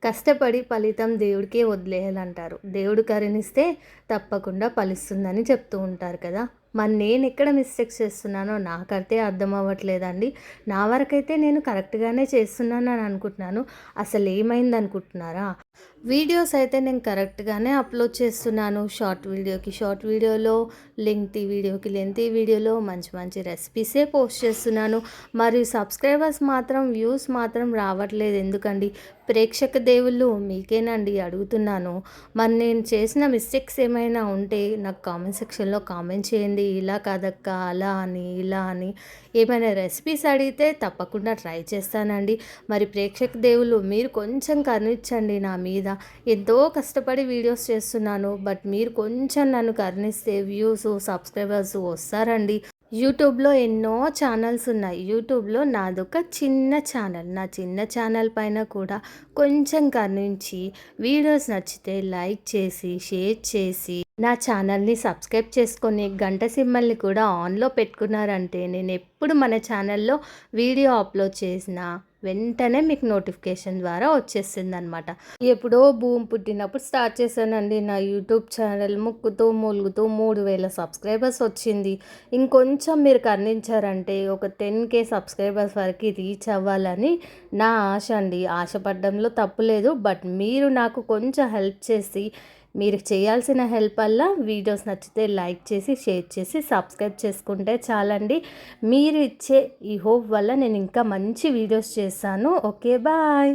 కష్టపడి ఫలితం దేవుడికే వదిలేయాలంటారు. దేవుడు కరుణిస్తే తప్పకుండా ఫలిస్తుందని చెప్తూ ఉంటారు కదా! మరి నేనెక్కడ మిస్టేక్స్ చేస్తున్నానో నాకైతే అర్థం అవ్వట్లేదండి. నా వరకైతే నేను కరెక్ట్‌గానే చేస్తున్నానని అనుకుంటున్నాను. అసలేమైందనుకుంటున్నారా? వీడియోస్ అయితే నేను కరెక్ట్‌గానే అప్‌లోడ్ చేస్తున్నాను. షార్ట్ వీడియోలో, లెంగ్తీ వీడియోలో మంచి మంచి రెసిపీసే పోస్ట్ చేస్తున్నాను. మరియు సబ్స్క్రైబర్స్ మాత్రం, వ్యూస్ మాత్రం రావట్లేదు ఎందుకండి? ప్రేక్షక దేవుళ్ళు మీకేనండి అడుగుతున్నాను. మరి నేను చేసిన మిస్టేక్స్ ఏమైనా ఉంటే నాకు కామెంట్ సెక్షన్‌లో కామెంట్ చేయండి. ఇలా కాదక్క, అలా అని, ఇలా అని. ఏమైనా రెసిపీస్ అడిగితే తప్పకుండా ట్రై చేస్తానండి. మరి ప్రేక్షక దేవుళ్ళు మీరు కొంచెం కరుణించండి నా మీద. ఎంతో కష్టపడి వీడియోస్ చేస్తున్నాను. బట్ మీరు కొంచెం నన్ను కరుణిస్తే వ్యూస్, సబ్స్క్రైబర్స్ వస్తారండి. యూట్యూబ్‌లో ఎన్నో ఛానల్స్ ఉన్నాయి. యూట్యూబ్‌లో నాదొక చిన్న ఛానల్. నా చిన్న ఛానల్ పైన కూడా కొంచెం కరుణించి వీడియోస్ నచ్చితే లైక్ చేసి, షేర్ చేసి నా ఛానల్‌ని సబ్స్క్రైబ్ చేసుకొని గంట సింబల్‌ని కూడా ఆన్‌లో పెట్టుకున్నారంటే నేనెప్పుడు మన ఛానల్‌లో వీడియో అప్‌లోడ్ చేసినా వెంటనే మీకు నోటిఫికేషన్ ద్వారా వచ్చేస్తుందనమాట. ఎప్పుడో భూమి పుట్టినప్పుడు స్టార్ట్ చేశానండి నా యూట్యూబ్ ఛానల్. ముక్కుతూ, మూలుగుతూ 3000 సబ్స్క్రైబర్స్ వచ్చింది. ఇంకొంచెం మీరు కరుణించారంటే ఒక 10K సబ్స్క్రైబర్స్ వరకు రీచ్ అవ్వాలని నా ఆశ అండి. ఆశపడడంలో తప్పు లేదు. బట్ మీరు నాకు కొంచెం హెల్ప్ చేసి మీరు చేయాల్సిన హెల్ప్ వల్ల వీడియోస్ నచ్చితే లైక్ చేసి, షేర్ చేసి, సబ్స్క్రైబ్ చేసుకుంటే చాలండి. మీరు ఇచ్చే ఈ హోప్ వల్ల నేను ఇంకా మంచి వీడియోస్ చేస్తాను. Okay, bye.